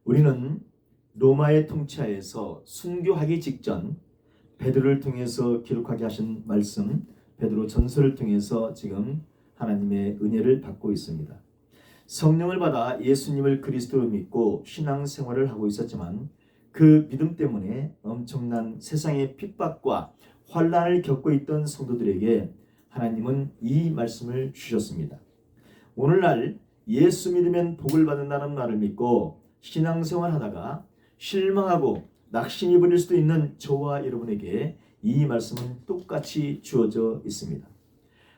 우리는 로마의 통치하에서 순교하기 직전 베드로를 통해서 기록하게 하신 말씀, 베드로 전서를 통해서 지금 하나님의 은혜를 받고 있습니다. 성령을 받아 예수님을 그리스도로 믿고 신앙생활을 하고 있었지만 그 믿음 때문에 엄청난 세상의 핍박과 환난을 겪고 있던 성도들에게 하나님은 이 말씀을 주셨습니다. 오늘날 예수 믿으면 복을 받는다는 말을 믿고 신앙생활 하다가 실망하고 낙심이 부릴 수도 있는 저와 여러분에게 이 말씀은 똑같이 주어져 있습니다.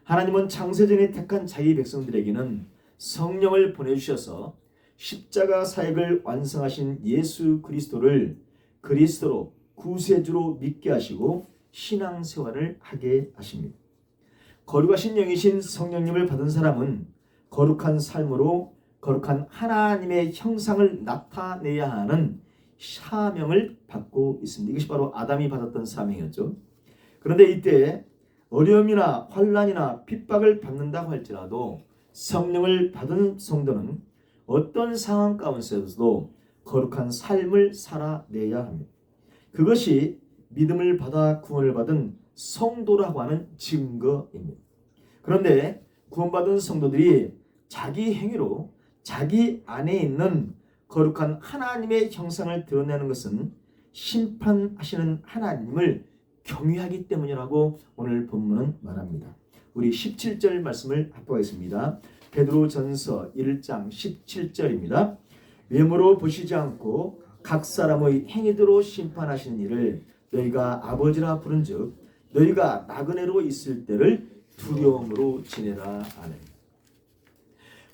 하나님은 창세전에 택한 자기 백성들에게는 성령을 보내주셔서 십자가 사역을 완성하신 예수 그리스도를 그리스도로 구세주로 믿게 하시고 신앙생활을 하게 하십니다. 거룩하신 영이신 성령님을 받은 사람은 거룩한 삶으로 거룩한 하나님의 형상을 나타내야 하는 사명을 받고 있습니다. 이것이 바로 아담이 받았던 사명이었죠. 그런데 이때 어려움이나 환난이나 핍박을 받는다고 할지라도 성령을 받은 성도는 어떤 상황 가운데서도 거룩한 삶을 살아내야 합니다. 그것이 믿음을 받아 구원을 받은 성도라고 하는 증거입니다. 그런데 구원받은 성도들이 자기 행위로 자기 안에 있는 거룩한 하나님의 형상을 드러내는 것은 심판하시는 하나님을 경외하기 때문이라고 오늘 본문은 말합니다. 우리 17절 말씀을 합독하겠습니다. 베드로 전서 1장 17절입니다. 외모로 보시지 않고 각 사람의 행위대로 심판하시는 이를 너희가 아버지라 부른즉 너희가 나그네로 있을 때를 두려움으로 지내라 하네.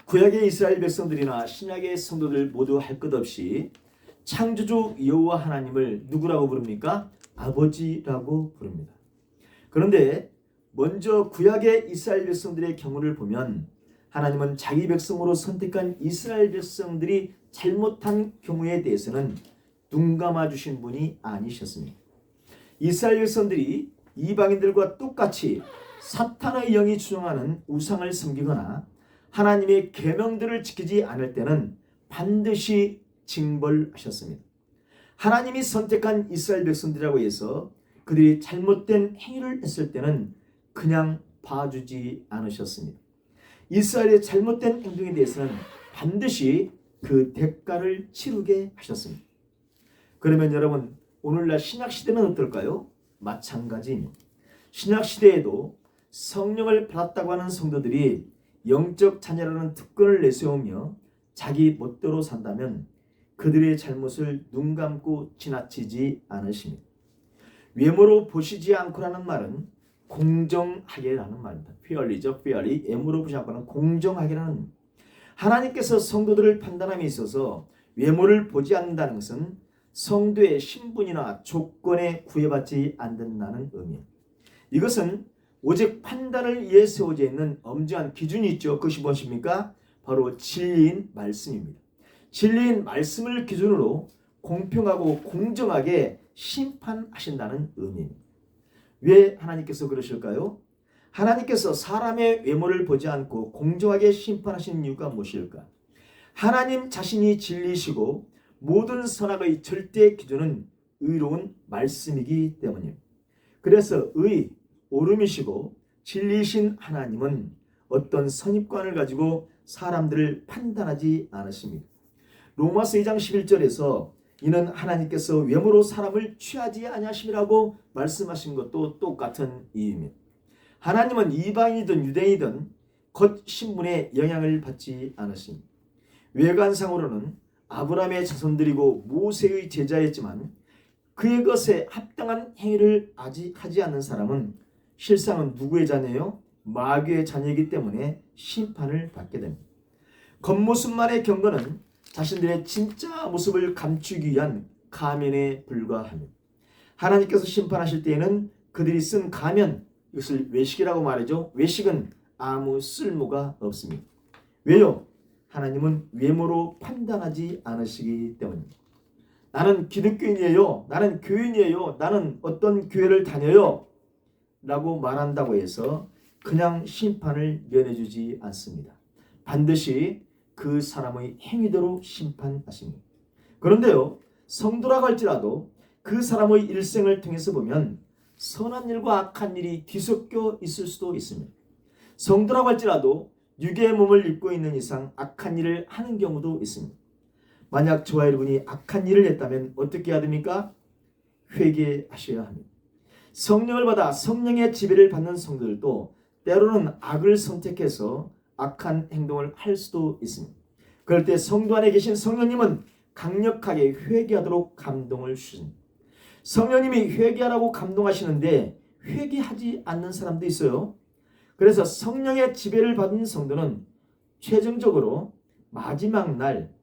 구약의 이스라엘 백성들이나 신약의 성도들 모두 할 것 없이 창조주 여호와 하나님을 누구라고 부릅니까? 아버지라고 부릅니다. 그런데 먼저 구약의 이스라엘 백성들의 경우를 보면 하나님은 자기 백성으로 선택한 이스라엘 백성들이 잘못한 경우에 대해서는 눈 감아 주신 분이 아니셨습니다. 이스라엘 백성들이 이방인들과 똑같이 사탄의 영이 주장하는 우상을 섬기거나 하나님의 계명들을 지키지 않을 때는 반드시 징벌하셨습니다. 하나님이 선택한 이스라엘 백성들이라고 해서 그들이 잘못된 행위를 했을 때는 그냥 봐주지 않으셨습니다. 이스라엘의 잘못된 행동에 대해서는 반드시 그 대가를 치르게 하셨습니다. 그러면 여러분, 오늘날 신약시대는 어떨까요? 마찬가지입니다. 신약시대에도 성령을 받았다고 하는 성도들이 영적 자녀라는 특권을 내세우며 자기 멋대로 산다면 그들의 잘못을 눈 감고 지나치지 않으십니다. 외모로 보시지 않고라는 말은 공정하게라는 말입니다. fairly죠. fairly. 외모로 보시지 않고는 공정하게라는, 하나님께서 성도들을 판단함에 있어서 외모를 보지 않는다는 것은 성도의 신분이나 조건에 구애받지 않는다는 의미입니다. 이것은 오직 판단을 위해 세워져 있는 엄중한 기준이 있죠. 그것이 무엇입니까? 바로 진리인 말씀입니다. 진리인 말씀을 기준으로 공평하고 공정하게 심판하신다는 의미입니다. 왜 하나님께서 그러실까요? 하나님께서 사람의 외모를 보지 않고 공정하게 심판하시는 이유가 무엇일까? 하나님 자신이 진리시고 모든 선악의 절대 기준은 의로운 말씀이기 때문입니다. 그래서 옳음이시고 진리이신 하나님은 어떤 선입관을 가지고 사람들을 판단하지 않으십니다. 로마서 2장 11절에서 이는 하나님께서 외모로 사람을 취하지 아니하심이라고 말씀하신 것도 똑같은 이유입니다. 하나님은 이방이든 유대인이든 겉 신분에 영향을 받지 않으십니다. 외관상으로는 아브라함의 자손들이고 모세의 제자였지만 그의 것에 합당한 행위를 아직 하지 않는 사람은 실상은 누구의 자녀요? 마귀의 자녀이기 때문에 심판을 받게 됩니다. 겉모습만의 경건은 자신들의 진짜 모습을 감추기 위한 가면에 불과합니다. 하나님께서 심판하실 때에는 그들이 쓴 가면, 이것을 외식이라고 말하죠. 외식은 아무 쓸모가 없습니다. 왜요? 하나님은 외모로 판단하지 않으시기 때문입니다. 나는 기독교인이에요. 나는 교인이에요. 나는 어떤 교회를 다녀요. 라고 말한다고 해서 그냥 심판을 면해주지 않습니다. 반드시 그 사람의 행위대로 심판하십니다. 그런데요, 성도라고 할지라도 그 사람의 일생을 통해서 보면 선한 일과 악한 일이 뒤섞여 있을 수도 있습니다. 성도라고 할지라도 육의 몸을 입고 있는 이상 악한 일을 하는 경우도 있습니다. 만약 저와 여러분이 악한 일을 했다면 어떻게 해야 됩니까? 회개하셔야 합니다. 성령을 받아 성령의 지배를 받는 성도들도 때로는 악을 선택해서 악한 행동을 할 수도 있습니다. 그럴 때 성도 안에 계신 성령님은 강력하게 회개하도록 감동을 주십니다. 성령님이 회개하라고 감동하시는데 회개하지 않는 사람도 있어요. 그래서 성령의 지배를 받은 성도는 최종적으로 마지막 날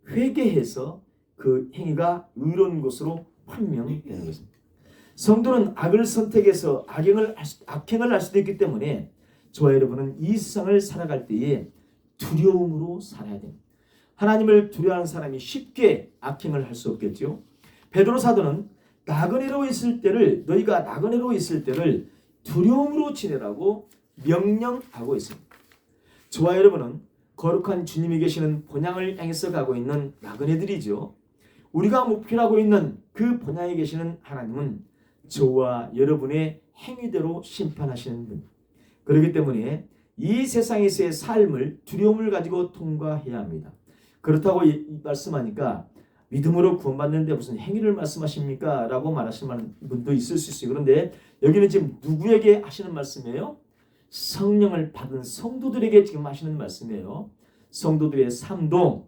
회개해서 그 행위가 의로운 것으로 판명되는 것입니다. 성도는 악을 선택해서 악행을 할 수도 있기 때문에 저와 여러분은 이 세상을 살아갈 때에 두려움으로 살아야 됩니다. 하나님을 두려워하는 사람이 쉽게 악행을 할 수 없겠죠. 베드로 사도는 너희가 나그네로 있을 때를 두려움으로 지내라고 명령하고 있습니다. 저와 여러분은 거룩한 주님이 계시는 본향을 향해서 가고 있는 나그네들이죠. 우리가 목표하고 있는 그 본향에 계시는 하나님은 저와 여러분의 행위대로 심판하시는 분. 그렇기 때문에 이 세상에서의 삶을 두려움을 가지고 통과해야 합니다. 그렇다고 말씀하니까 믿음으로 구원받는데 무슨 행위를 말씀하십니까? 라고 말하시는 분도 있을 수 있어요. 그런데 여기는 지금 누구에게 하시는 말씀이에요? 성령을 받은 성도들에게 지금 하시는 말씀이에요. 성도들의 삶도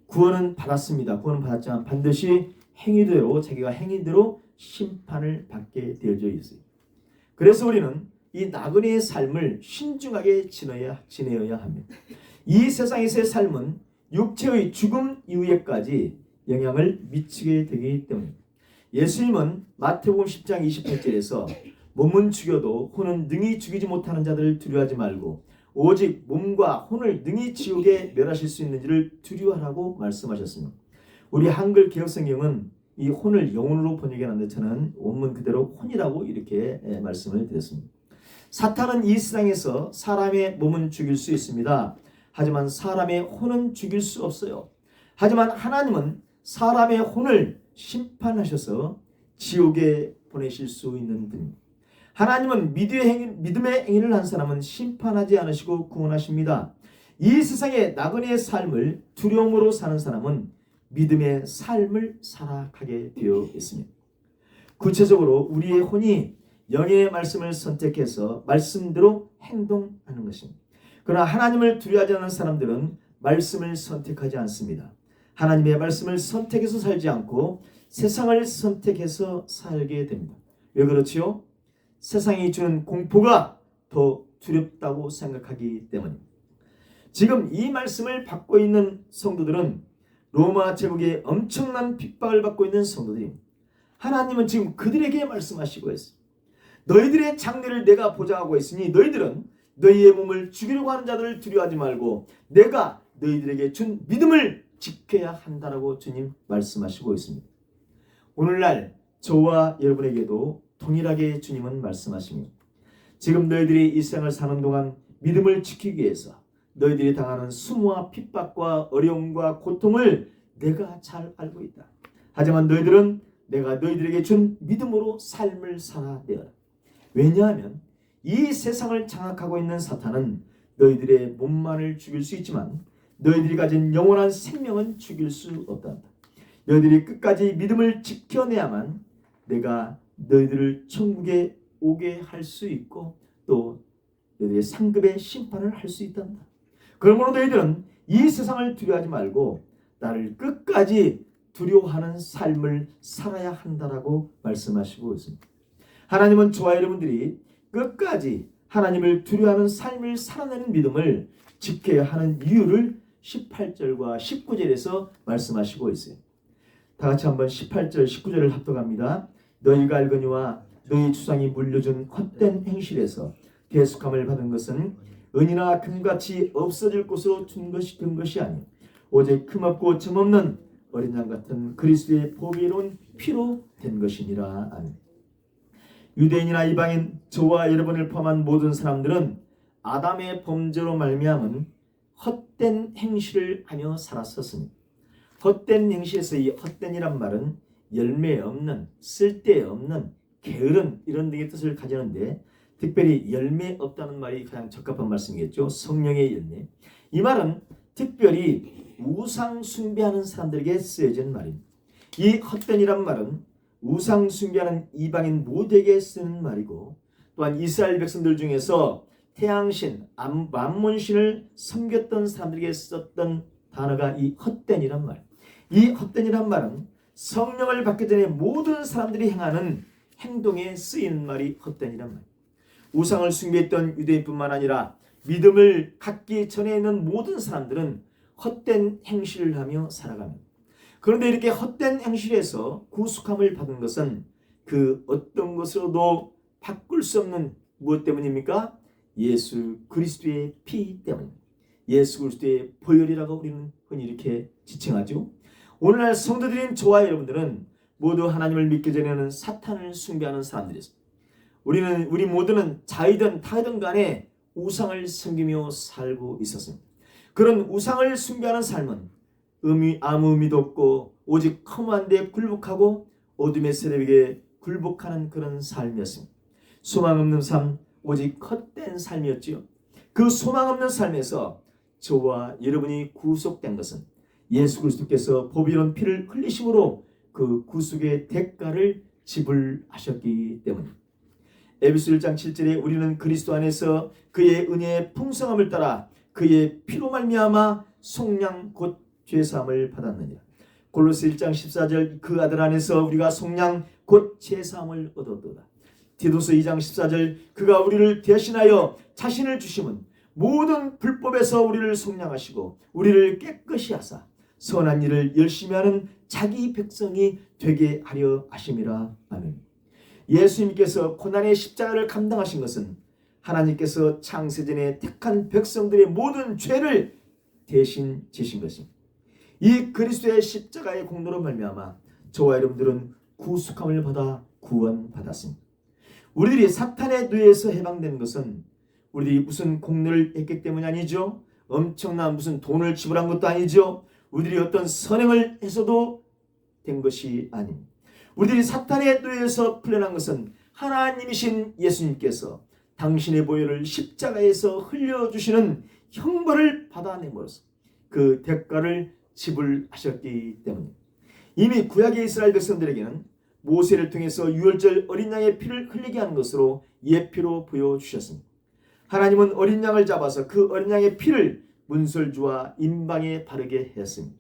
구원은 받았습니다. 구원은 받았지만 반드시 자기가 행위대로 심판을 받게 되어져 있어요. 그래서 우리는 이 나그네의 삶을 신중하게 지내어야 합니다. 이 세상에서의 삶은 육체의 죽음 이후에까지 영향을 미치게 되기 때문입니다. 예수님은 마태복음 10장 28절에서 몸은 죽여도 혼은 능히 죽이지 못하는 자들을 두려워하지 말고 오직 몸과 혼을 능히 지옥에 멸하실 수 있는지를 두려워하라고 말씀하셨습니다. 우리 한글 개혁성경은 이 혼을 영혼으로 번역해놨는데 저는 원문 그대로 혼이라고 이렇게 말씀을 드렸습니다. 사탄은 이 세상에서 사람의 몸은 죽일 수 있습니다. 하지만 사람의 혼은 죽일 수 없어요. 하지만 하나님은 사람의 혼을 심판하셔서 지옥에 보내실 수 있는 분입니다. 하나님은 믿음의 행위를 한 사람은 심판하지 않으시고 구원하십니다. 이 세상의 나그네의 삶을 두려움으로 사는 사람은 믿음의 삶을 살아가게 되어 있습니다. 구체적으로 우리의 혼이 영의 말씀을 선택해서 말씀대로 행동하는 것입니다. 그러나 하나님을 두려워하지 않는 사람들은 말씀을 선택하지 않습니다. 하나님의 말씀을 선택해서 살지 않고 세상을 선택해서 살게 됩니다. 왜 그렇지요? 세상이 주는 공포가 더 두렵다고 생각하기 때문입니다. 지금 이 말씀을 받고 있는 성도들은 로마 제국의 엄청난 핍박을 받고 있는 성도들입니다. 하나님은 지금 그들에게 말씀하시고 있습니다. 너희들의 장래를 내가 보장하고 있으니 너희들은 너희의 몸을 죽이려고 하는 자들을 두려워하지 말고 내가 너희들에게 준 믿음을 지켜야 한다라고 주님 말씀하시고 있습니다. 오늘날 저와 여러분에게도 동일하게 주님은 말씀하십니다. 지금 너희들이 이 세상을 사는 동안 믿음을 지키기 위해서 너희들이 당하는 수모와 핍박과 어려움과 고통을 내가 잘 알고 있다. 하지만 너희들은 내가 너희들에게 준 믿음으로 삶을 살아내어라. 왜냐하면 이 세상을 장악하고 있는 사탄은 너희들의 몸만을 죽일 수 있지만 너희들이 가진 영원한 생명은 죽일 수 없다. 너희들이 끝까지 믿음을 지켜내야만 내가 너희들을 천국에 오게 할 수 있고 또 너희들의 상급의 심판을 할 수 있단다. 그러므로 너희들은 이 세상을 두려워하지 말고 나를 끝까지 두려워하는 삶을 살아야 한다라고 말씀하시고 있습니다. 하나님은 저와 여러분들이 끝까지 하나님을 두려워하는 삶을 살아내는 믿음을 지켜야 하는 이유를 18절과 19절에서 말씀하시고 있어요. 다 같이 한번 18절 19절을 합독합니다. 너희가 알거니와 너희 주상이 물려준 헛된 행실에서 계속함을 받은 것은 은이나 금같이 없어질 곳으로 든 것이 아니요 오직 흠없고 점없는 어린 양 같은 그리스도의 보배로운 피로 된 것이니라. 아멘. 유대인이나 이방인 저와 여러분을 포함한 모든 사람들은 아담의 범죄로 말미암은 헛된 행실을 하며 살았었습니다. 헛된 행실에서 이 헛된이란 말은 열매 없는, 쓸데없는, 게으른 이런 등의 뜻을 가지는데 특별히 열매 없다는 말이 가장 적합한 말씀이겠죠. 성령의 열매. 이 말은 특별히 우상 숭배하는 사람들에게 쓰여진 말입니다. 이 헛된이란 말은 우상 숭배하는 이방인 모두에게 쓰는 말이고 또한 이스라엘 백성들 중에서 태양신, 만몬신을 섬겼던 사람들에게 썼던 단어가 이 헛된이란 말. 이 헛된이란 말은 성령을 받기 전에 모든 사람들이 행하는 행동에 쓰이는 말이 헛된이란 말. 우상을 숭배했던 유대인뿐만 아니라 믿음을 갖기 전에 있는 모든 사람들은 헛된 행실을 하며 살아갑니다. 그런데 이렇게 헛된 행실에서 구속함을 받은 것은 그 어떤 것으로도 바꿀 수 없는 무엇 때문입니까? 예수 그리스도의 피 때문입니다. 예수 그리스도의 보혈이라고 우리는 흔히 이렇게 지칭하죠. 오늘날 성도들인 저와 여러분들은 모두 하나님을 믿기 전에는 사탄을 숭배하는 사람들이었습니다. 우리 모두는 자이든 타이든 간에 우상을 섬기며 살고 있었습니다. 그런 우상을 숭배하는 삶은 아무 의미도 없고 오직 허무한 데 굴복하고 어둠의 세력에게 굴복하는 그런 삶이었습니다. 소망 없는 삶, 오직 헛된 삶이었지요. 그 소망 없는 삶에서 저와 여러분이 구속된 것은 예수 그리스도께서 보배로운 피를 흘리심으로 그 구속의 대가를 지불하셨기 때문입니다. 에베소 1장 7절에 우리는 그리스도 안에서 그의 은혜의 풍성함을 따라 그의 피로 말미암아 속량 곧 죄사함을 받았느니라. 골로새 1장 14절 그 아들 안에서 우리가 속량 곧 죄사함을 얻었도다. 디도서 2장 14절 그가 우리를 대신하여 자신을 주심은 모든 불법에서 우리를 속량하시고 우리를 깨끗이 하사 선한 일을 열심히 하는 자기 백성이 되게 하려 하심이라. 아멘. 예수님께서 고난의 십자가를 감당하신 것은 하나님께서 창세전에 택한 백성들의 모든 죄를 대신 지신 것입니다. 이 그리스도의 십자가의 공로로 말미암아 저와 여러분들은 구속함을 받아 구원받았습니다. 우리들이 사탄의 뇌에서 해방된 것은 우리들이 무슨 공로를 했기 때문이 아니죠. 엄청난 무슨 돈을 지불한 것도 아니죠. 우리들이 어떤 선행을 해서도 된 것이 아닙니다. 우리들이 사탄의 뇌에서 풀려난 것은 하나님이신 예수님께서 당신의 보혈을 십자가에서 흘려주시는 형벌을 받아내므로써 그 대가를 지불하셨기 때문입니다. 이미 구약의 이스라엘 백성들에게는 모세를 통해서 유월절 어린 양의 피를 흘리게 하는 것으로 예피로 보여주셨습니다. 하나님은 어린 양을 잡아서 그 어린 양의 피를 문설주와 임방에 바르게 했습니다.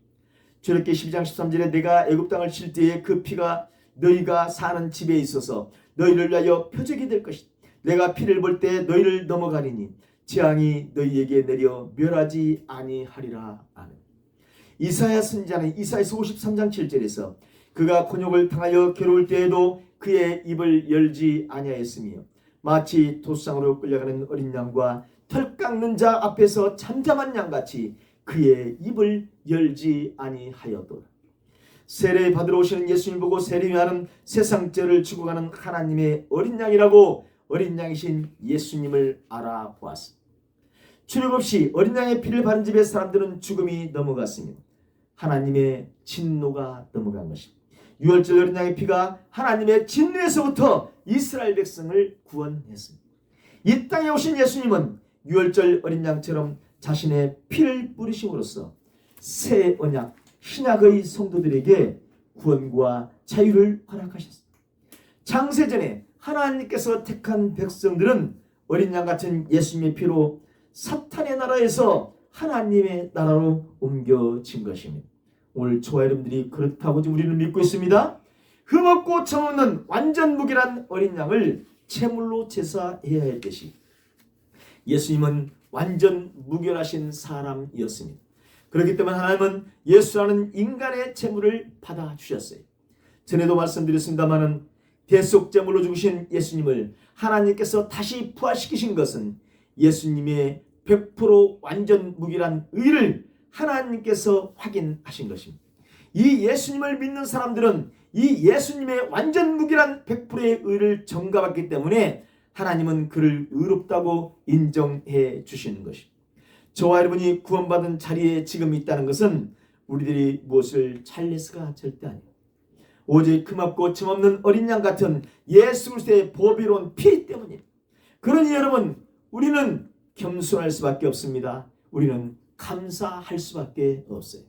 출애굽기 12장 13절에 내가 애굽 땅을 칠 때에 그 피가 너희가 사는 집에 있어서 너희를 위하여 표적이 될 것이다. 내가 피를 볼 때 너희를 넘어가리니 재앙이 너희에게 내려 멸하지 아니하리라. 아멘. 이사야 선지자는 이사야서 53장 7절에서 그가 곤욕을 당하여 괴로울 때에도 그의 입을 열지 아니하였으며 마치 도상으로 끌려가는 어린 양과 털 깎는 자 앞에서 잠잠한 양같이 그의 입을 열지 아니하였도다. 세례 받으러 오시는 예수님 보고 세례하는 세상죄를 지고 가는 하나님의 어린 양이라고 어린 양이신 예수님을 알아보았습니다. 출입 없이 어린 양의 피를 바른 집의 사람들은 죽음이 넘어갔습니다. 하나님의 진노가 넘어간 것입니다. 유월절 어린 양의 피가 하나님의 진노에서부터 이스라엘 백성을 구원했습니다. 이 땅에 오신 예수님은 유월절 어린 양처럼 자신의 피를 뿌리심으로써 새 언약 신약의 성도들에게 구원과 자유를 허락하셨습니다. 창세전에 하나님께서 택한 백성들은 어린 양 같은 예수님의 피로 사탄의 나라에서 하나님의 나라로 옮겨진 것입니다. 오늘 저와 여러분들이 그렇다고 우리는 믿고 있습니다. 흠없고 정없는 완전 무결한 어린 양을 제물로 제사해야 했듯이 예수님은 완전 무결하신 사람이었습니다. 그렇기 때문에 하나님은 예수라는 인간의 제물을 받아주셨어요. 전에도 말씀드렸습니다마는 대속제물로 죽으신 예수님을 하나님께서 다시 부활시키신 것은 예수님의 100% 완전 무결한 의를 하나님께서 확인하신 것입니다. 이 예수님을 믿는 사람들은 이 예수님의 완전 무결한 100%의 의를 전가받기 때문에 하나님은 그를 의롭다고 인정해 주시는 것입니다. 저와 여러분이 구원받은 자리에 지금 있다는 것은 우리들이 무엇을 잘냈을까? 절대 아니에요. 오직 금없고 침없는 어린 양 같은 예수 그리스도의 보배로운 피 때문입니다. 그러니 여러분, 우리는 겸손할 수밖에 없습니다. 우리는 감사할 수밖에 없어요.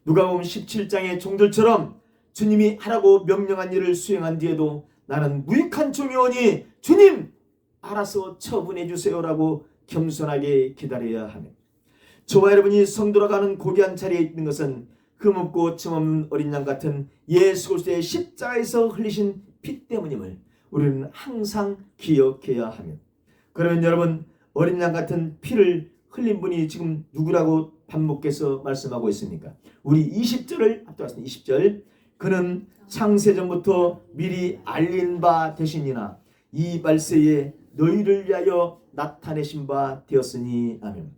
누가복음 17장의 종들처럼 주님이 하라고 명령한 일을 수행한 뒤에도 나는 무익한 종이오니 주님 알아서 처분해 주세요라고 겸손하게 기다려야 하며, 저와 여러분이 성도로 가는 고귀한 자리에 있는 것은 흠없고 침없는 어린 양 같은 예수 그리스도의 십자가에서 흘리신 피 때문임을 우리는 항상 기억해야 하며, 그러면 여러분, 어린 양 같은 피를 흘린 분이 지금 누구라고 반복해서 말씀하고 있습니까? 우리 20절을 합독하겠습니다. 20절. 그는 창세전부터 미리 알린 바 되시니나 이 말세에 너희를 위하여 나타내신 바 되었으니. 아멘.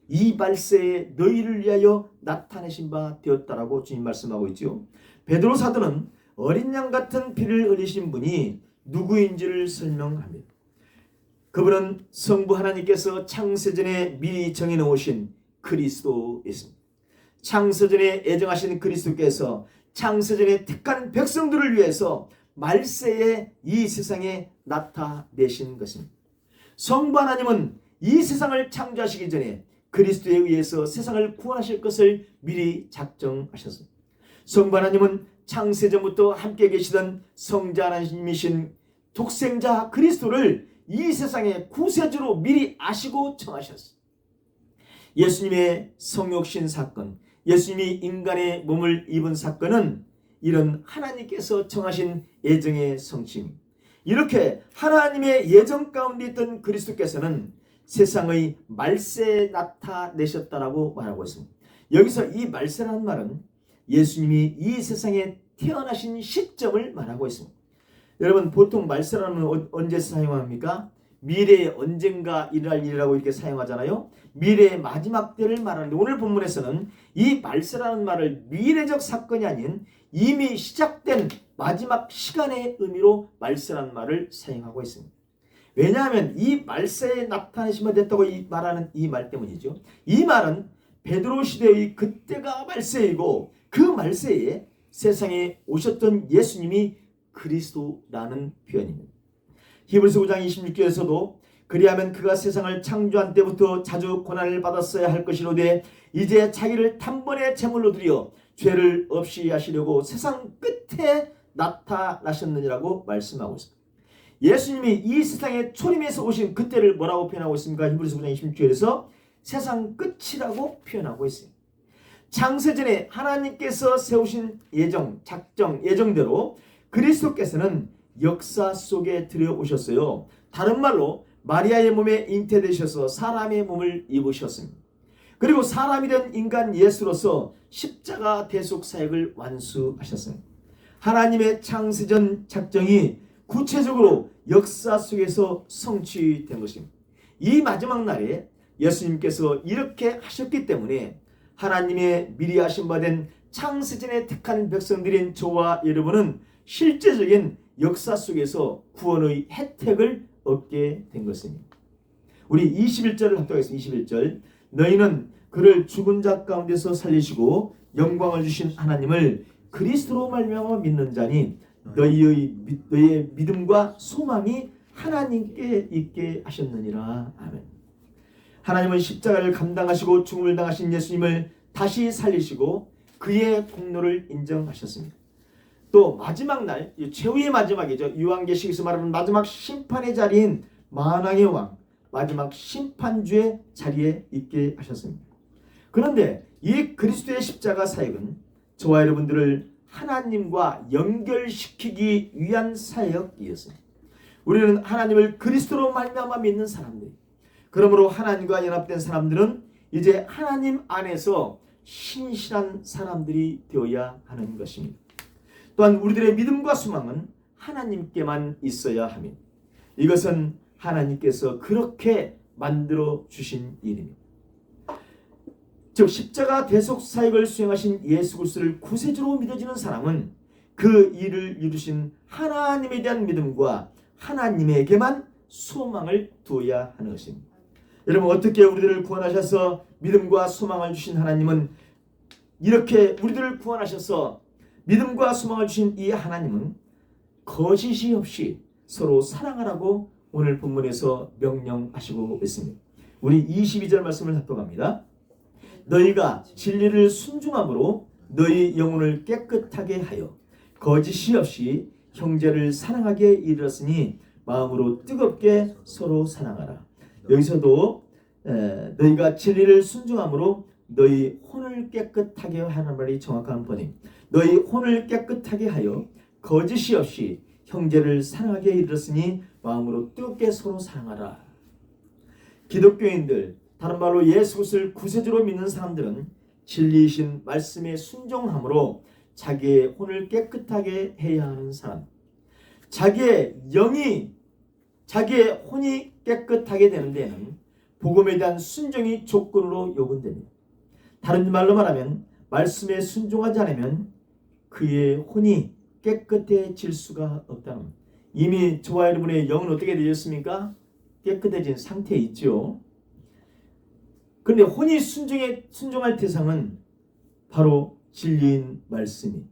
이 말세에 너희를 위하여 나타내신 바 되었다라고 주님 말씀하고 있죠. 베드로 사도는 어린 양 같은 피를 흘리신 분이 누구인지를 설명합니다. 그분은 성부 하나님께서 창세전에 미리 정해놓으신 그리스도이십니다. 창세전에 애정하신 그리스도께서 창세전에 택한 백성들을 위해서 말세에 이 세상에 나타내신 것입니다. 성부 하나님은 이 세상을 창조하시기 전에 그리스도에 의해서 세상을 구원하실 것을 미리 작정하셨습니다. 성부 하나님은 창세전부터 함께 계시던 성자 하나님이신 독생자 그리스도를 이 세상의 구세주로 미리 아시고 정하셨습니다. 예수님의 성육신 사건, 예수님이 인간의 몸을 입은 사건은 이런 하나님께서 정하신 예정의 성취입니다. 이렇게 하나님의 예정 가운데 있던 그리스도께서는 세상의 말세에 나타내셨다라고 말하고 있습니다. 여기서 이 말세라는 말은 예수님이 이 세상에 태어나신 시점을 말하고 있습니다. 여러분, 보통 말세라는 언제 사용합니까? 미래에 언젠가 일어날 일이라고 이렇게 사용하잖아요. 미래의 마지막 때를 말하는데, 오늘 본문에서는 이 말세라는 말을 미래적 사건이 아닌 이미 시작된 마지막 시간의 의미로 말세라는 말을 사용하고 있습니다. 왜냐하면 이 말세에 나타내시면 됐다고 말하는 이 말 때문이죠. 이 말은 베드로 시대의 그때가 말세이고, 그 말세에 세상에 오셨던 예수님이 그리스도라는 표현입니다. 히브리서 9장 26절에서도 그리하면 그가 세상을 창조한 때부터 자주 고난을 받았어야 할 것이로되 이제 자기를 단번에 제물로 드려 죄를 없이 하시려고 세상 끝에 나타나셨느니라고 말씀하고 있습니다. 예수님이 이 세상에 초림해서 오신 그때를 뭐라고 표현하고 있습니까? 히브리서 9장 26절에서 세상 끝이라고 표현하고 있습니다. 창세전에 하나님께서 세우신 예정, 작정, 예정대로 그리스도께서는 역사 속에 들여오셨어요. 다른 말로 마리아의 몸에 잉태되셔서 사람의 몸을 입으셨습니다. 그리고 사람이 된 인간 예수로서 십자가 대속 사역을 완수하셨습니다. 하나님의 창세전 작정이 구체적으로 역사 속에서 성취된 것입니다. 이 마지막 날에 예수님께서 이렇게 하셨기 때문에 하나님의 미리 하신 바 된 창세전에 택한 백성들인 저와 여러분은 실제적인 역사 속에서 구원의 혜택을 얻게 된 것입니다. 우리 21절을 합독하겠습니다. 21절. 너희는 그를 죽은 자 가운데서 살리시고 영광을 주신 하나님을 그리스도로 말미암아 믿는 자니 너희의 믿음과 소망이 하나님께 있게 하셨느니라. 아멘. 하나님은 십자가를 감당하시고 죽음을 당하신 예수님을 다시 살리시고 그의 공로를 인정하셨습니다. 또 마지막 날, 최후의 마지막이죠. 요한계시록에서 말하는 마지막 심판의 자리인 만왕의 왕, 마지막 심판주의 자리에 있게 하셨습니다. 그런데 이 그리스도의 십자가 사역은 저와 여러분들을 하나님과 연결시키기 위한 사역이었습니다. 우리는 하나님을 그리스도로 말미암아 믿는 사람들, 그러므로 하나님과 연합된 사람들은 이제 하나님 안에서 신실한 사람들이 되어야 하는 것입니다. 또한 우리들의 믿음과 소망은 하나님께만 있어야 합니다. 이것은 하나님께서 그렇게 만들어 주신 일입니다. 즉 십자가 대속 사역을 수행하신 예수 그리스도를 구세주로 믿어지는 사람은 그 일을 이루신 하나님에 대한 믿음과 하나님에게만 소망을 두어야 하는 것입니다. 여러분, 어떻게 우리들을 구원하셔서 믿음과 소망을 주신 하나님은 이렇게 우리들을 구원하셔서 믿음과 소망을 주신 이 하나님은 거짓이 없이 서로 사랑하라고 오늘 본문에서 명령하시고 있습니다. 우리 22절 말씀을 합독합니다. 너희가 진리를 순종함으로 너희 영혼을 깨끗하게 하여 거짓이 없이 형제를 사랑하게 이르렀으니 마음으로 뜨겁게 서로 사랑하라. 여기서도 너희가 진리를 순종함으로 너희 혼을 깨끗하게 하는 말이 정확한 번임. 너희 혼을 깨끗하게 하여 거짓이 없이 형제를 사랑하게 이르렀으니 마음으로 뜨겁게 서로 사랑하라. 기독교인들, 다른 말로 예수 그리스도를 구세주로 믿는 사람들은 진리이신 말씀에 순종함으로 자기의 혼을 깨끗하게 해야 하는 사람, 자기의 혼이 깨끗하게 되는 데는 복음에 대한 순종이 조건으로 요구됩니다. 다른 말로 말하면 말씀에 순종하지 않으면 그의 혼이 깨끗해질 수가 없다는 겁니다. 이미 저와 여러분의 영은 어떻게 되셨습니까? 깨끗해진 상태에 있죠. 그런데 혼이 순종할 대상은 바로 진리인 말씀이.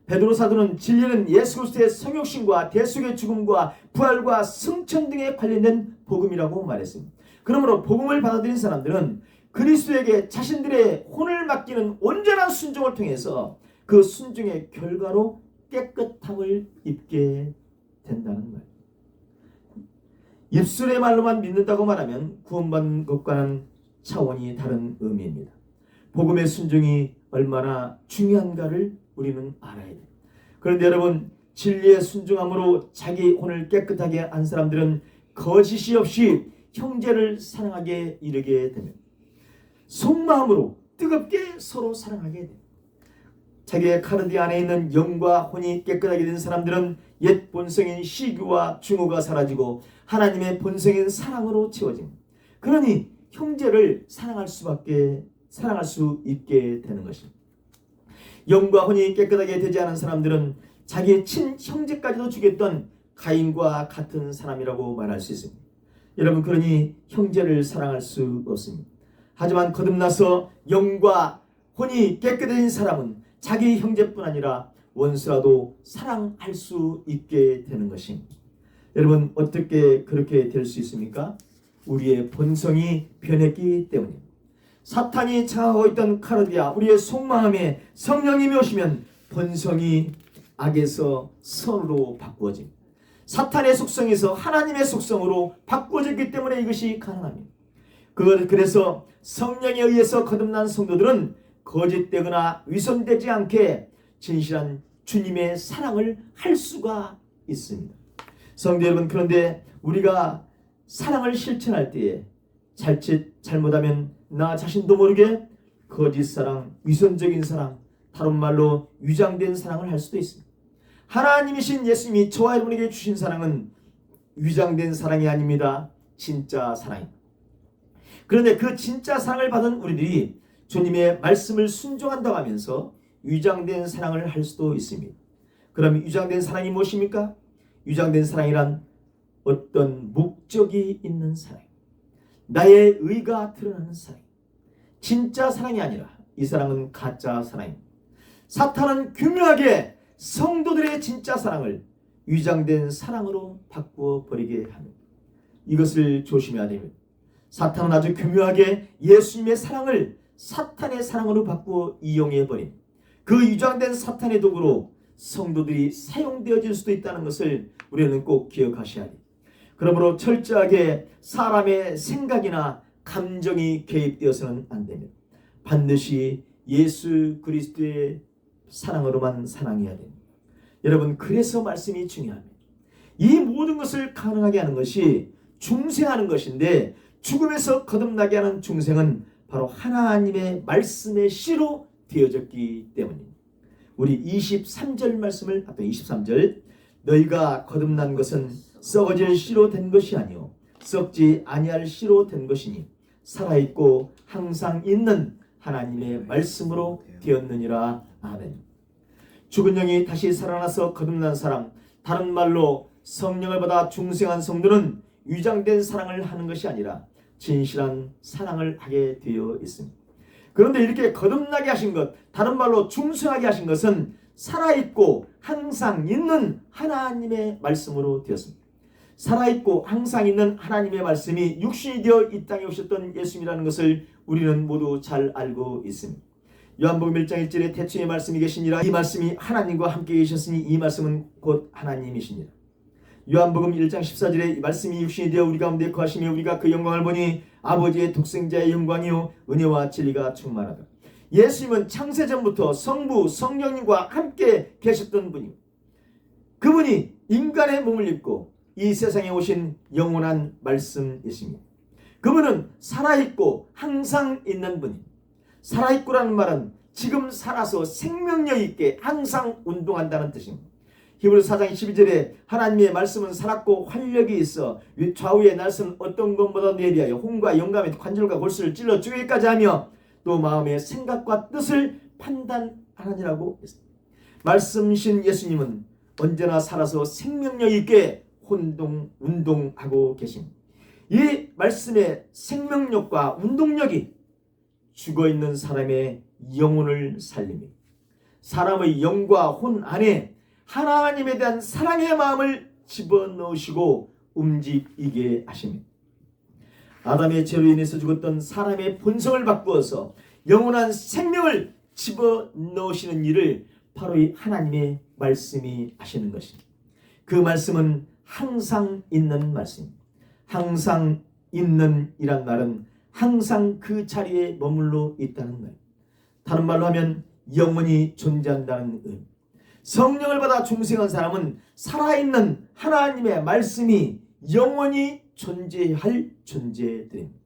베드로 사도는 진리는 예수 그리스도의 성육신과 대속의 죽음과 부활과 승천 등에 관련된 복음이라고 말했습니다. 그러므로 복음을 받아들인 사람들은 그리스도에게 자신들의 혼을 맡기는 온전한 순종을 통해서 그 순종의 결과로 깨끗함을 입게 된다는 말. 입술의 말로만 믿는다고 말하면 구원받는 것과는 차원이 다른 의미입니다. 복음의 순종이 얼마나 중요한가를 우리는 알아야 돼요. 그런데 여러분, 진리의 순종함으로 자기 혼을 깨끗하게 한 사람들은 거짓이 없이 형제를 사랑하게 이르게 됩니다. 속마음으로 뜨겁게 서로 사랑하게 됩니다. 자기의 카르디 안에 있는 영과 혼이 깨끗하게 된 사람들은 옛 본성인 시기와 증오가 사라지고 하나님의 본성인 사랑으로 채워집니다. 그러니 형제를 사랑할 수 있게 되는 것입니다. 영과 혼이 깨끗하게 되지 않은 사람들은 자기의 친형제까지도 죽였던 가인과 같은 사람이라고 말할 수 있습니다. 여러분, 그러니 형제를 사랑할 수 없습니다. 하지만 거듭나서 영과 혼이 깨끗해진 사람은 자기 형제뿐 아니라 원수라도 사랑할 수 있게 되는 것입니다. 여러분, 어떻게 그렇게 될 수 있습니까? 우리의 본성이 변했기 때문입니다. 사탄이 장악하고 있던 카르디아, 우리의 속마음에 성령님이 오시면 본성이 악에서 선으로 바꾸어집니다. 사탄의 속성에서 하나님의 속성으로 바꾸어졌기 때문에 이것이 가능합니다. 그래서 성령에 의해서 거듭난 성도들은 거짓되거나 위선되지 않게 진실한 주님의 사랑을 할 수가 있습니다. 성도 여러분, 그런데 우리가 사랑을 실천할 때에 잘못하면 나 자신도 모르게 거짓 사랑, 위선적인 사랑, 다른 말로 위장된 사랑을 할 수도 있습니다. 하나님이신 예수님이 저와 여러분에게 주신 사랑은 위장된 사랑이 아닙니다. 진짜 사랑입니다. 그런데 그 진짜 사랑을 받은 우리들이 주님의 말씀을 순종한다고 하면서 위장된 사랑을 할 수도 있습니다. 그럼 위장된 사랑이 무엇입니까? 위장된 사랑이란 어떤 목적이 있는 사랑, 나의 의가 드러나는 사랑, 진짜 사랑이 아니라 이 사랑은 가짜 사랑입니다. 사탄은 교묘하게 성도들의 진짜 사랑을 위장된 사랑으로 바꾸어 버리게 합니다. 이것을 조심해야 됩니다. 사탄은 아주 교묘하게 예수님의 사랑을 사탄의 사랑으로 바꾸어 이용해 버립니다. 그 위장된 사탄의 도구로 성도들이 사용되어질 수도 있다는 것을 우리는 꼭 기억하셔야 돼요. 그러므로 철저하게 사람의 생각이나 감정이 개입되어서는 안 됩니다. 반드시 예수 그리스도의 사랑으로만 사랑해야 됩니다. 여러분, 그래서 말씀이 중요합니다. 이 모든 것을 가능하게 하는 것이 중생하는 것인데, 죽음에서 거듭나게 하는 중생은 바로 하나님의 말씀의 씨로 되어졌기 때문입니다. 우리 23절 말씀을 합동 23절, 너희가 거듭난 것은 썩어질 씨로 된 것이 아니요 썩지 아니할 씨로 된 것이니 살아있고 항상 있는 하나님의 말씀으로 되었느니라. 아멘. 죽은 영이 다시 살아나서 거듭난 사람, 다른 말로 성령을 받아 중생한 성도는 위장된 사랑을 하는 것이 아니라 진실한 사랑을 하게 되어 있습니다. 그런데 이렇게 거듭나게 하신 것, 다른 말로 중생하게 하신 것은 살아있고 항상 있는 하나님의 말씀으로 되었습니다. 살아있고 항상 있는 하나님의 말씀이 육신이 되어 이 땅에 오셨던 예수님이라는 것을 우리는 모두 잘 알고 있습니다. 요한복음 1장 1절에 태초에 말씀이 계시니라. 이 말씀이 하나님과 함께 계셨으니 이 말씀은 곧 하나님이시니라. 요한복음 1장 14절에 이 말씀이 육신이 되어 우리 가운데 거하시며 우리가 그 영광을 보니 아버지의 독생자의 영광이요 은혜와 진리가 충만하다. 예수님은 창세전부터 성부 성령님과 함께 계셨던 분입니다. 그분이 인간의 몸을 입고 이 세상에 오신 영원한 말씀이십니다. 그분은 살아있고 항상 있는 분입니다. 살아있고라는 말은 지금 살아서 생명력 있게 항상 운동한다는 뜻입니다. 히브리서 4장 12절에 하나님의 말씀은 살았고 활력이 있어 좌우의 날선 어떤 것보다 내리하여 혼과 영감의 관절과 골수를 찔러 죽이기까지 하며 또 마음의 생각과 뜻을 판단하느니라고 했습니다. 말씀이신 예수님은 언제나 살아서 생명력 있게 운동하고 계십니다. 이 말씀의 생명력과 운동력이 죽어있는 사람의 영혼을 살립니다. 사람의 영과 혼 안에 하나님에 대한 사랑의 마음을 집어넣으시고 움직이게 하십니다. 아담의 죄로 인해서 죽었던 사람의 본성을 바꾸어서 영원한 생명을 집어넣으시는 일을 바로 이 하나님의 말씀이 하시는 것입니다. 그 말씀은 항상 있는 말씀입니다. 항상 있는 이란 말은 항상 그 자리에 머물러 있다는 말. 다른 말로 하면 영원히 존재한다는 의미. 성령을 받아 중생한 사람은 살아있는 하나님의 말씀이 영원히 존재할 존재들입니다.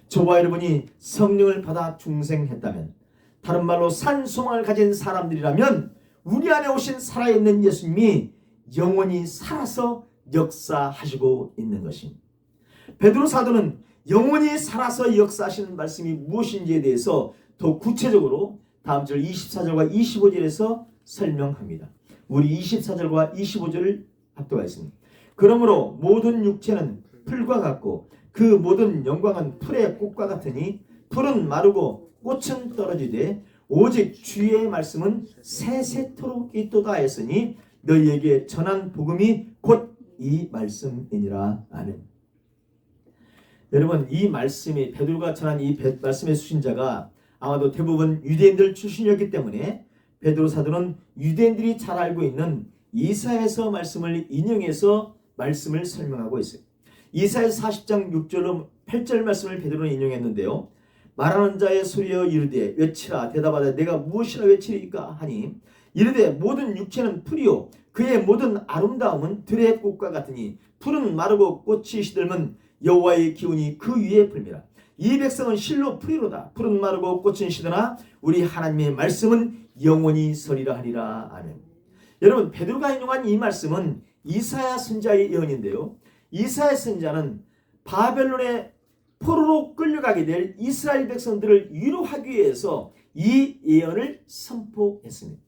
저와 여러분이 성령을 받아 중생했다면, 다른 말로 산 소망을 가진 사람들이라면 우리 안에 오신 살아있는 예수님이 영원히 살아서 역사하시고 있는 것입니다. 베드로 사도는 영원히 살아서 역사하시는 말씀이 무엇인지에 대해서 더 구체적으로 다음 절 24절과 25절에서 설명합니다. 우리 24절과 25절을 합독하겠습니다. 그러므로 모든 육체는 풀과 같고 그 모든 영광은 풀의 꽃과 같으니 풀은 마르고 꽃은 떨어지되 오직 주의 말씀은 세세토록 있도다 했으니 너희에게 전한 복음이 곧 이 말씀이니라. 아멘. 여러분, 이 말씀이 베드로가 전한 이 말씀의 수신자가 아마도 대부분 유대인들 출신이었기 때문에 베드로 사도는 유대인들이 잘 알고 있는 이사야서 말씀을 인용해서 말씀을 설명하고 있어요. 이사야서 40장 6절로 8절 말씀을 베드로는 인용했는데요. 말하는 자의 소리여 이르되 외치라. 대답하되 내가 무엇이라 외치리까 하니 이르되 모든 육체는 풀이요 그의 모든 아름다움은 들의 꽃과 같으니 풀은 마르고 꽃이 시들면 여호와의 기운이 그 위에 불미라. 이 백성은 실로 풀이로다. 풀은 마르고 꽃은 시드나 우리 하나님의 말씀은 영원히 서리라 하리라. 아멘. 여러분, 베드로가 인용한 이 말씀은 이사야 선지자의 예언인데요. 이사야 선지자는 바벨론의 포로로 끌려가게 될 이스라엘 백성들을 위로하기 위해서 이 예언을 선포했습니다.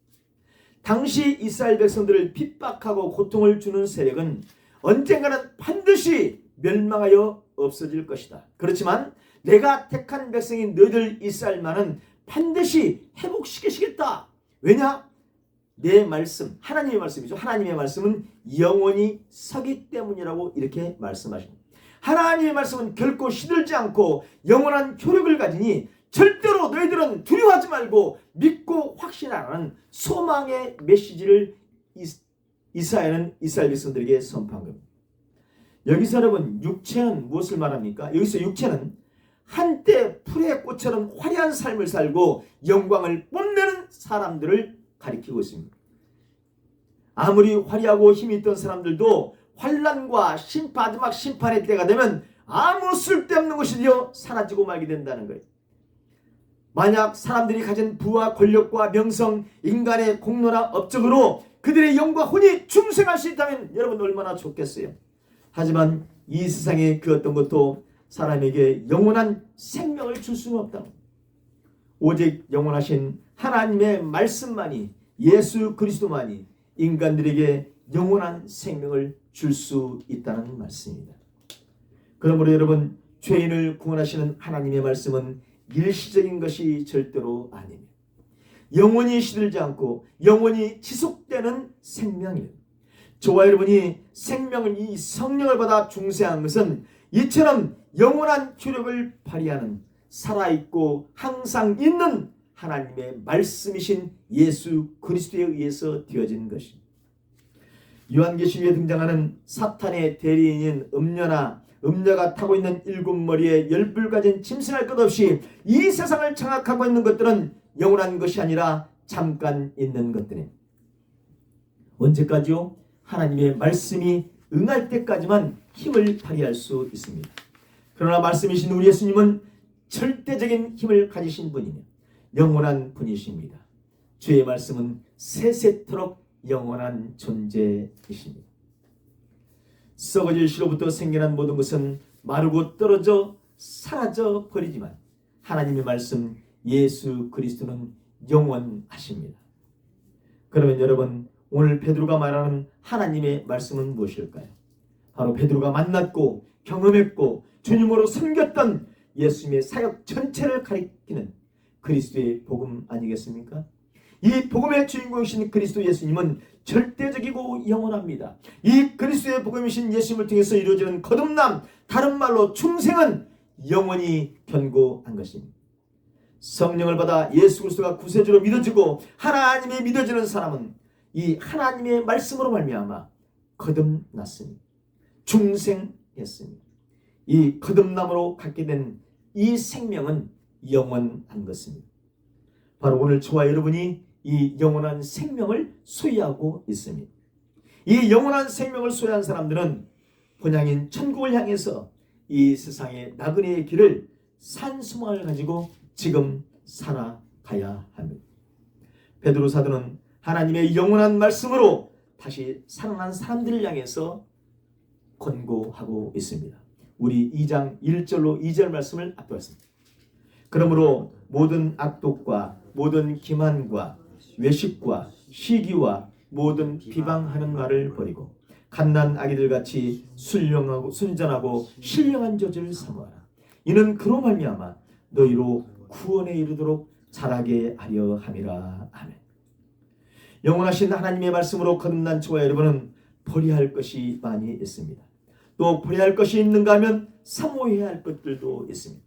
당시 이스라엘 백성들을 핍박하고 고통을 주는 세력은 언젠가는 반드시 멸망하여 없어질 것이다. 그렇지만 내가 택한 백성인 너희들 이스라엘만은 반드시 회복시키시겠다. 왜냐? 내 말씀, 하나님의 말씀이죠. 하나님의 말씀은 영원히 서기 때문이라고 이렇게 말씀하십니다. 하나님의 말씀은 결코 시들지 않고 영원한 효력을 가지니 절대로 너희들은 두려워하지 말고 믿고 확신하라는 소망의 메시지를 이사야는 이스라엘 백성들에게 선포한 겁니다. 여기서 여러분, 육체는 무엇을 말합니까? 여기서 육체는 한때 풀의 꽃처럼 화려한 삶을 살고 영광을 뽐내는 사람들을 가리키고 있습니다. 아무리 화려하고 힘이 있던 사람들도 환난과 마지막 심판의 때가 되면 아무 쓸데없는 것이 되어 사라지고 말게 된다는 거예요. 만약 사람들이 가진 부와 권력과 명성, 인간의 공로나 업적으로 그들의 영과 혼이 중생할 수 있다면 여러분 얼마나 좋겠어요. 하지만 이 세상의 그 어떤 것도 사람에게 영원한 생명을 줄 수는 없다. 오직 영원하신 하나님의 말씀만이, 예수 그리스도만이 인간들에게 영원한 생명을 줄 수 있다는 말씀입니다. 그러므로 여러분, 죄인을 구원하시는 하나님의 말씀은 일시적인 것이 절대로 아닙니다. 영원히 시들지 않고 영원히 지속되는 생명입니다. 저와 여러분이 생명을, 이 성령을 받아 중생한 것은 이처럼 영원한 효력을 발휘하는 살아있고 항상 있는 하나님의 말씀이신 예수 그리스도에 의해서 되어진 것입니다. 요한계시록에 등장하는 사탄의 대리인인 음녀가 타고 있는 7머리에 10뿔 가진 짐승할 것 없이 이 세상을 장악하고 있는 것들은 영원한 것이 아니라 잠깐 있는 것들입니다. 언제까지요? 하나님의 말씀이 응할 때까지만 힘을 발휘할 수 있습니다. 그러나 말씀이신 우리 예수님은 절대적인 힘을 가지신 분이며 영원한 분이십니다. 주의 말씀은 세세토록 영원한 존재이십니다. 썩어질 시로부터 생겨난 모든 것은 마르고 떨어져 사라져 버리지만 하나님의 말씀 예수 그리스도는 영원하십니다. 그러면 여러분, 오늘 베드로가 말하는 하나님의 말씀은 무엇일까요? 바로 베드로가 만났고 경험했고 주님으로 섬겼던 예수님의 사역 전체를 가리키는 그리스도의 복음 아니겠습니까? 이 복음의 주인공이신 그리스도 예수님은 절대적이고 영원합니다. 이 그리스도의 복음이신 예수님을 통해서 이루어지는 거듭남, 다른 말로 중생은 영원히 견고한 것입니다. 성령을 받아 예수 그리스도가 구세주로 믿어지고 하나님이 믿어지는 사람은 이 하나님의 말씀으로 말미암아 거듭났습니다. 중생했습니다. 이 거듭남으로 갖게 된 이 생명은 영원한 것입니다. 바로 오늘 저와 여러분이 이 영원한 생명을 소유하고 있습니다. 이 영원한 생명을 소유한 사람들은 본향인 천국을 향해서 이 세상의 나그네의 길을 산수망을 가지고 지금 살아가야 합니다. 베드로 사도는 하나님의 영원한 말씀으로 다시 살아난 사람들을 향해서 권고하고 있습니다. 우리 2장 1절로 2절 말씀을 앞두었습니다. 그러므로 모든 악독과 모든 기만과 외식과 시기와 모든 비방하는 말을 버리고 갓난 아기들같이 순령하고 순전하고 신령한 저주를 삼아라. 이는 그로 말미암아 너희로 구원에 이르도록 자라게 하려 함이라. 아멘. 영원하신 하나님의 말씀으로 거듭난 저와 여러분은 버려할 것이 많이 있습니다. 또 버려할 것이 있는가 하면 사모해야 할 것들도 있습니다.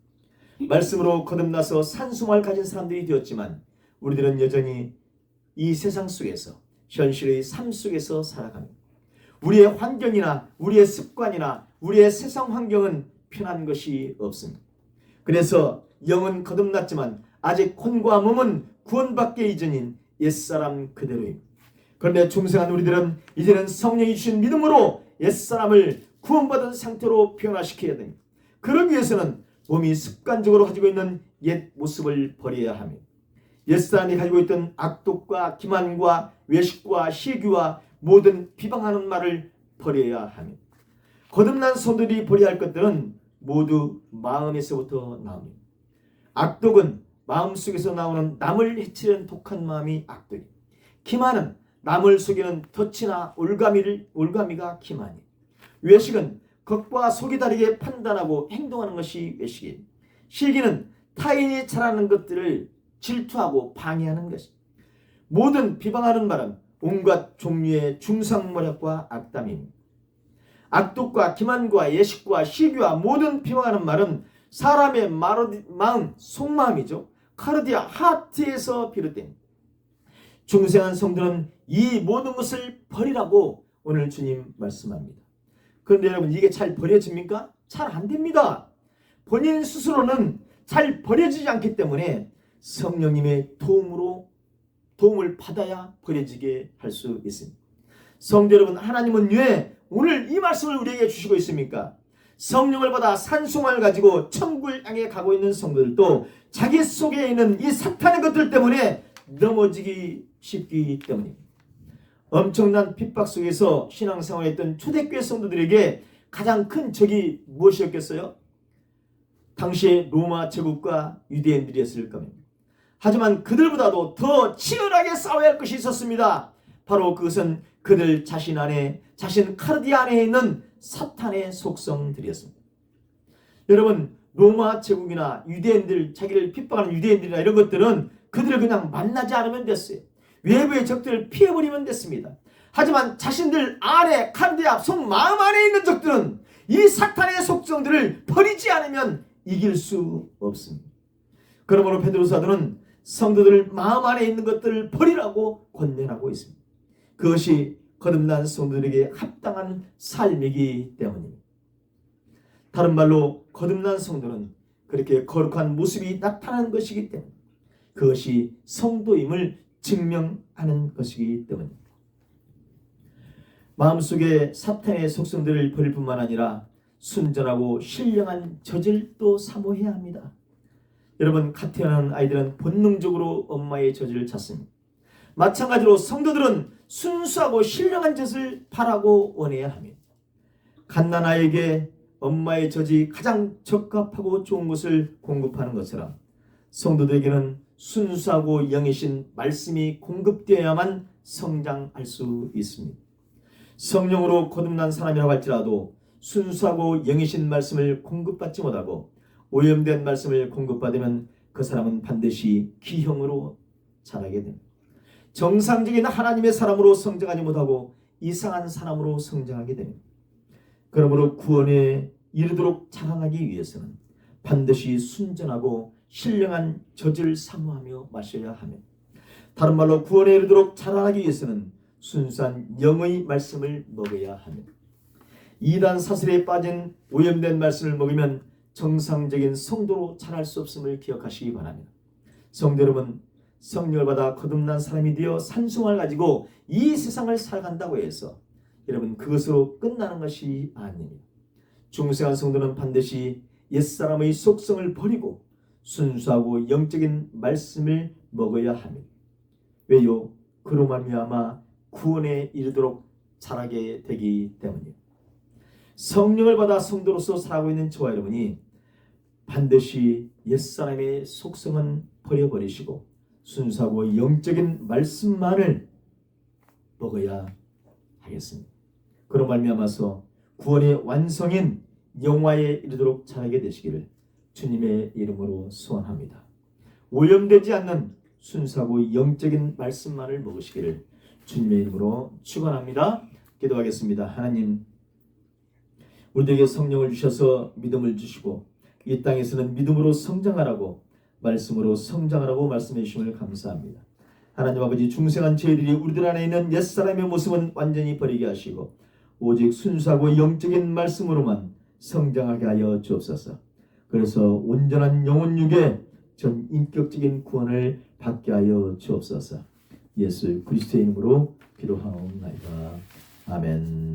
말씀으로 거듭나서 산수망을 가진 사람들이 되었지만 우리들은 여전히 이 세상 속에서 현실의 삶 속에서 살아갑니다. 우리의 환경이나 우리의 습관이나 우리의 세상 환경은 편한 것이 없습니다. 그래서 영은 거듭났지만 아직 혼과 몸은 구원받기 이전인 옛사람 그대로입니다. 그런데 중생한 우리들은 이제는 성령이 주신 믿음으로 옛사람을 구원받은 상태로 변화시켜야 됩니다. 그러기 위해서는 몸이 습관적으로 가지고 있는 옛 모습을 버려야 합니다. 옛사람이 가지고 있던 악독과 기만과 외식과 시기와 모든 비방하는 말을 버려야 합니다. 거듭난 성도들이 버려야 할 것들은 모두 마음에서부터 나옵니다. 악독은 마음속에서 나오는 남을 해치려는 독한 마음이 악독이에요. 기만은 남을 속이는 덫이나 올가미가 기만이에요. 외식은 겉과 속이 다르게 판단하고 행동하는 것이 외식이에요. 시기는 타인이 잘하는 것들을 질투하고 방해하는 것입니다. 모든 비방하는 말은 온갖 종류의 중상모략과 악담입니다. 악독과 기만과 예식과 시기와 모든 비방하는 말은 사람의 마음, 속마음이죠. 카르디아, 하트에서 비롯됩니다. 중생한 성도는 이 모든 것을 버리라고 오늘 주님 말씀합니다. 그런데 여러분, 이게 잘 버려집니까? 잘 안 됩니다. 본인 스스로는 잘 버려지지 않기 때문에 성령님의 도움을 받아야 버려지게 할 수 있습니다. 성도 여러분, 하나님은 왜 오늘 이 말씀을 우리에게 주시고 있습니까? 성령을 받아 산수망을 가지고 천국을 향해 가고 있는 성도들도 자기 속에 있는 이 사탄의 것들 때문에 넘어지기 쉽기 때문입니다. 엄청난 핍박 속에서 신앙생활을 했던 초대교회 성도들에게 가장 큰 적이 무엇이었겠어요? 당시의 로마 제국과 유대인들이었을 겁니다. 하지만 그들보다도 더 치열하게 싸워야 할 것이 있었습니다. 바로 그것은 그들 자신 카르디아 안에 있는 사탄의 속성들이었습니다. 여러분, 로마 제국이나 유대인들, 자기를 핍박하는 유대인들이나 이런 것들은 그들을 그냥 만나지 않으면 됐어요. 외부의 적들을 피해버리면 됐습니다. 하지만 자신들 안에 칸대 앞 마음 안에 있는 적들은 이 사탄의 속성들을 버리지 않으면 이길 수 없습니다. 그러므로 베드로 사도는 성도들 마음 안에 있는 것들을 버리라고 권면하고 있습니다. 그것이 거듭난 성도들에게 합당한 삶이기 때문입니다. 다른 말로 거듭난 성도는 그렇게 거룩한 모습이 나타나는 것이기 때문에 그것이 성도임을 증명하는 것이기 때문입니다. 마음속에 사탄의 속성들을 버릴 뿐만 아니라 순전하고 신령한 젖을도 사모해야 합니다. 여러분, 갓 태어난 아이들은 본능적으로 엄마의 젖을 찾습니다. 마찬가지로 성도들은 순수하고 신령한 젖을 바라고 원해야 합니다. 갓난아이에게 엄마의 젖이 가장 적합하고 좋은 것을 공급하는 것처럼 성도들에게는 순수하고 영이신 말씀이 공급되어야만 성장할 수 있습니다. 성령으로 거듭난 사람이라고 할지라도 순수하고 영이신 말씀을 공급받지 못하고 오염된 말씀을 공급받으면 그 사람은 반드시 기형으로 자라게 됩니다. 정상적인 하나님의 사람으로 성장하지 못하고 이상한 사람으로 성장하게 됩니다. 그러므로 구원에 이르도록 자라나기 위해서는 반드시 순전하고 신령한 젖을 사모하며 마셔야 하며, 다른 말로 구원에 이르도록 자라나기 위해서는 순수한 영의 말씀을 먹어야 하며, 이단 사슬에 빠진 오염된 말씀을 먹으면 정상적인 성도로 자랄 수 없음을 기억하시기 바랍니다. 성도 여러분, 성령을 받아 거듭난 사람이 되어 산성을 가지고 이 세상을 살아간다고 해서 여러분 그것으로 끝나는 것이 아닙니다. 중생한 성도는 반드시 옛사람의 속성을 버리고 순수하고 영적인 말씀을 먹어야 합니다. 왜요? 그로 말미암아 구원에 이르도록 자라게 되기 때문입니다. 성령을 받아 성도로서 살아가고 있는 저와 여러분이 반드시 옛사람의 속성은 버려버리시고 순수하고 영적인 말씀만을 먹어야 하겠습니다. 그로 말미암아서 구원의 완성인 영화에 이르도록 자라게 되시기를 주님의 이름으로 소원합니다. 오염되지 않는 순수하고 영적인 말씀만을 먹으시기를 주님의 이름으로 축원합니다. 기도하겠습니다. 하나님, 우리에게 성령을 주셔서 믿음을 주시고 이 땅에서는 믿음으로 성장하라고, 말씀으로 성장하라고 말씀해 주심을 감사합니다. 하나님 아버지, 중생한 저희들이 우리들 안에 있는 옛사람의 모습은 완전히 버리게 하시고 오직 순수하고 영적인 말씀으로만 성장하게 하여 주옵소서. 그래서 온전한 영혼육의 전 인격적인 구원을 받게 하여 주옵소서. 예수 그리스도의 이름으로 기도하옵나이다. 아멘.